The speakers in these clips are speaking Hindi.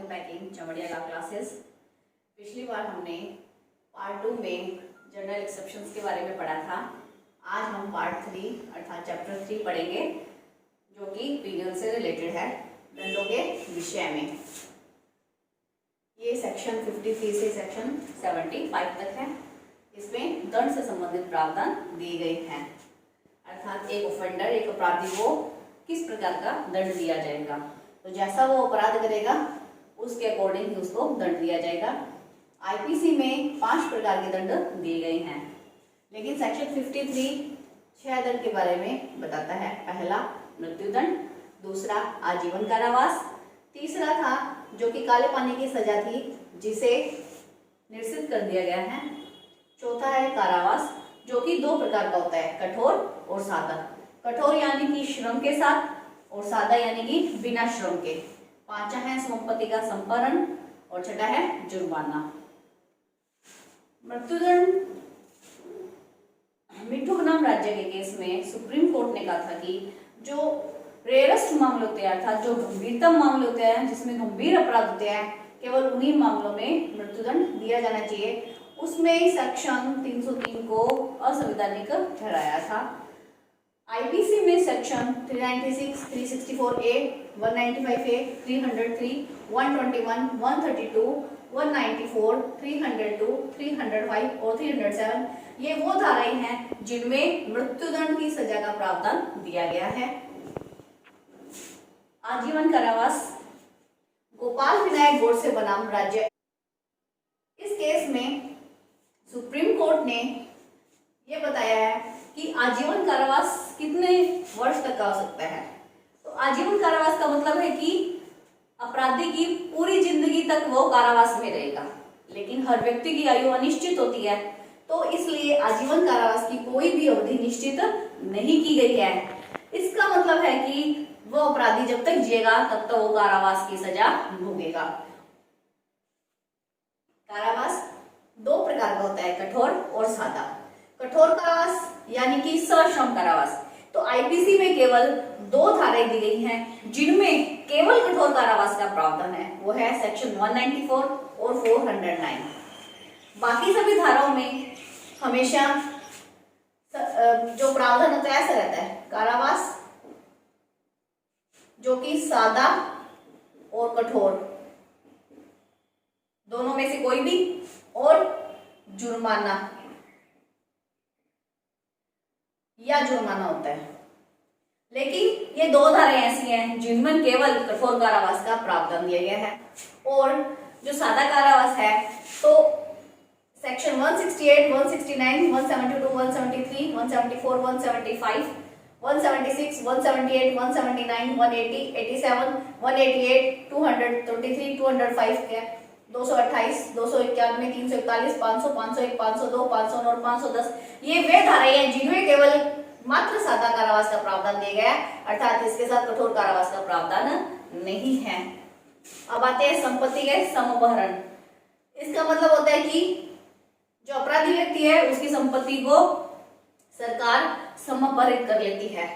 Welcome back in Chamaria law classes. पिछली बार हमने पार्ट 2 में जनरल एक्सेप्शंस के बारे में पढ़ा था। आज हम पार्ट 3 अर्थात चैप्टर 3 पढ़ेंगे, जो कि पीनल से रिलेटेड है, दंडों के विषय में। ये सेक्शन 53 से सेक्शन 75 तक है। इसमें दंड से संबंधित प्रावधान दिए गए हैं, अर्थात एक ऑफेंडर, एक अपराधी को किस प्रकार का दंड दिया जाएगा। तो जैसा वो अपराध करेगा उसके अकॉर्डिंग ही उसको दंड दिया जाएगा। आईपीसी में 5 प्रकार के दंड दिए गए हैं, लेकिन सेक्शन 53 6 दंड के बारे में बताता है। पहला मृत्युदंड, दूसरा आजीवन कारावास, तीसरा था जो कि काले पानी की सजा थी जिसे निरसित कर दिया गया है, चौथा है कारावास जो कि 2 प्रकार का होता है, कठोर और सादा। कठोर यानी कि श्रम के साथ और सादा यानी कि बिना श्रम के। पांचवा है संपत्ति का संपहरण और छठा है जुर्माना। मृत्युदंड मिठू बनाम राज्य के केस में सुप्रीम कोर्ट ने कहा था कि जो रेयरेस्ट मामले होते हैं, अर्थात जो गंभीरतम मामले होते हैं, जिसमें गंभीर अपराध होते हैं, केवल उन्हीं मामलों में मृत्युदंड दिया जाना चाहिए। उसमें सेक्शन 303 को असंवैधानिक ठहराया था। आईपीसी में सेक्शन 396, 364A, 195A, 303, 121, 132, 194, 302, 305 और 307 ये वो धाराएं हैं जिनमें मृत्युदंड की सजा का प्रावधान दिया गया है। आजीवन कारावास गोपाल विनायक गोडसे बनाम राज्य। इस केस में सुप्रीम कोर्ट ने यह बताया है कि आजीवन कारावास कितने वर्ष तक का हो सकता है। तो आजीवन कारावास का मतलब है कि अपराधी की पूरी जिंदगी तक वो कारावास में रहेगा, लेकिन हर व्यक्ति की आयु अनिश्चित होती है, तो इसलिए आजीवन कारावास की कोई भी अवधि निश्चित नहीं की गई है। इसका मतलब है कि वो अपराधी जब तक जिएगा तब तक वो कारावास की सजा भोगेगा। कारावास 2 प्रकार का होता है, कठोर और सादा। कठोर कारावास यानी कि सश्रम कारावास। तो आईपीसी में केवल 2 धाराएं दी गई हैं जिनमें केवल कठोर कारावास का प्रावधान है, वो है सेक्शन 194 और 409। बाकी सभी धाराओं में हमेशा जो प्रावधान होता है ऐसा रहता है, कारावास जो कि सादा और कठोर दोनों में से कोई भी, और जुर्माना या जुर्माना होता है। लेकिन ये 2 धाराएं ऐसी हैं जिनमें केवल कठोर कारावास का प्रावधान दिया गया है। और जो सादा कारावास है तो सेक्शन 168, 169, 172, 173, 174, 175, 176, 178, 179, 180, 87, 188, 223, 205 के 228, 291, 341, 500, 501, 502, 509 और 510 ये वे धाराएं हैं जिनमें केवल मात्र सादा कारावास का प्रावधान दिया गया है, अर्थात इसके साथ कठोर कारावास का प्रावधान नहीं है। अब आते हैं संपत्ति के समपहरण। इसका मतलब होता है कि जो अपराधी व्यक्ति है उसकी संपत्ति को सरकार समपहरित कर लेती है।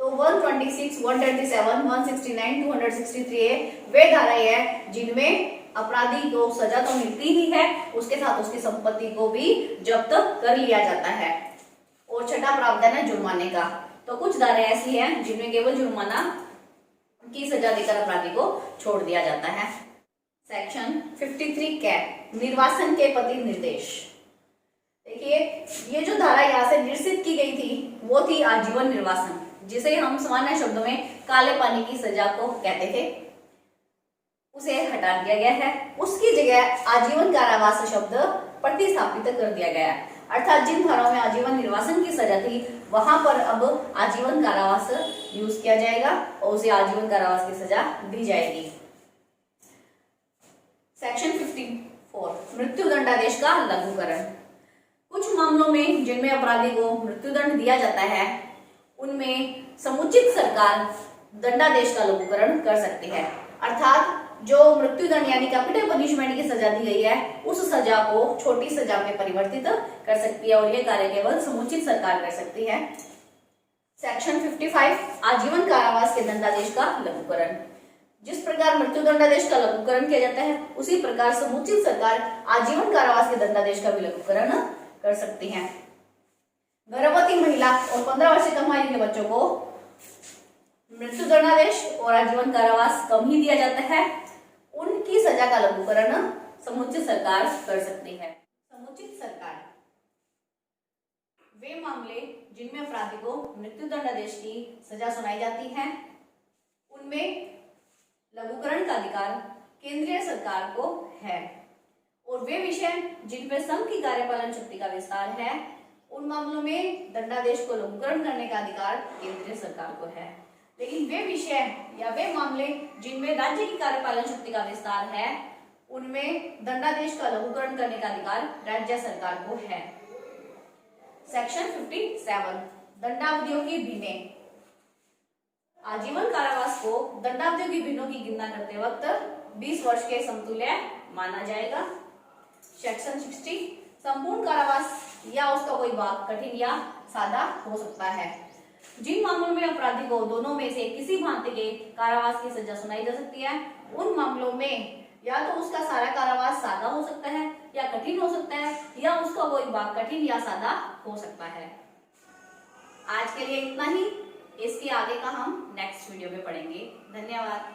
तो 126, 137, 169, 263 वे धाराएं हैं जिनमें अपराधी को सजा तो मिलती ही है, उसके साथ उसकी संपत्ति को भी जब्त कर लिया जाता है। और छठा प्रावधान है जुर्माने का। तो कुछ धाराएं ऐसी हैं जिनमें केवल जुर्माना की सजा देकर अपराधी को छोड़ दिया जाता है। सेक्शन 53 कैप निर्वासन के प्रति निर्देश। देखिए, ये जो धारा यहाँ से निरसित की गई थी वो थी आजीवन निर्वासन, जिसे हम सामान्य शब्दों में काले पानी की सजा को कहते थे, उसे हटा दिया गया है। उसकी जगह आजीवन कारावास शब्द प्रतिस्थापित कर दिया गया है, अर्थात जिन धाराओं में आजीवन निर्वासन की सजा थी वहां पर अब आजीवन कारावास यूज किया जाएगा और उसे आजीवन कारावास की सजा दी जाएगी। सेक्शन 54 मृत्यु दंडादेश का लघुकरण। कुछ मामलों में जिनमें अपराधी को मृत्युदंड दिया जाता है उनमें समुचित सरकार दंडादेश का लघुकरण कर सकती है, अर्थात जो मृत्युदंड यानी कैपिटल पनिशमेंट की सजा दी गई है उस सजा को छोटी सजा में परिवर्तित कर सकती है, और यह कार्य केवल समुचित सरकार कर सकती है। सेक्शन 55 आजीवन कारावास के दंडादेश का लघुकरण। जिस प्रकार मृत्यु दंडादेश का लघुकरण किया जाता है उसी प्रकार समुचित सरकार आजीवन कारावास के दंडादेश का भी लघुकरण कर सकती है। गर्भवती महिला और 15 वर्ष से कम आयु के बच्चों को मृत्यु दंडादेश और आजीवन कारावास कम ही दिया जाता है, उनकी सजा का लघुकरण समुचित सरकार कर सकती है। समुचित सरकार वे मामले जिनमें अपराधी को मृत्यु दंडादेश की सजा सुनाई जाती है, उनमें लघुकरण का अधिकार केंद्रीय सरकार को है, और वे विषय जिनमें संघ की कार्यपालन शक्ति का विस्तार है, उन मामलों में दंडादेश को लघुकरण करने का अधिकार केंद्रीय सरकार को है। लेकिन वे विषय या वे मामले जिनमें राज्य की कार्यपालन शक्ति का विस्तार है, उनमें दंडादेश का लघुकरण करने का अधिकार राज्य सरकार को है। सेक्शन 57 दंडावधियों की भिन्नें। आजीवन कारावास को दंडावधियों की भिन्नों की गिनना करते वक्त 20 वर्ष के समतुल्य माना जाएगा। सेक्शन 60 संपूर्ण कारावास या उसका कोई भाग कठिन या सादा हो सकता है। जिन मामलों में अपराधी को दोनों में से किसी भांति के कारावास की सजा सुनाई जा सकती है, उन मामलों में या तो उसका सारा कारावास सादा हो सकता है या कठिन हो सकता है, या उसका कोई भाग कठिन या सादा हो सकता है। आज के लिए इतना ही, इसके आगे का हम नेक्स्ट वीडियो में पढ़ेंगे। धन्यवाद।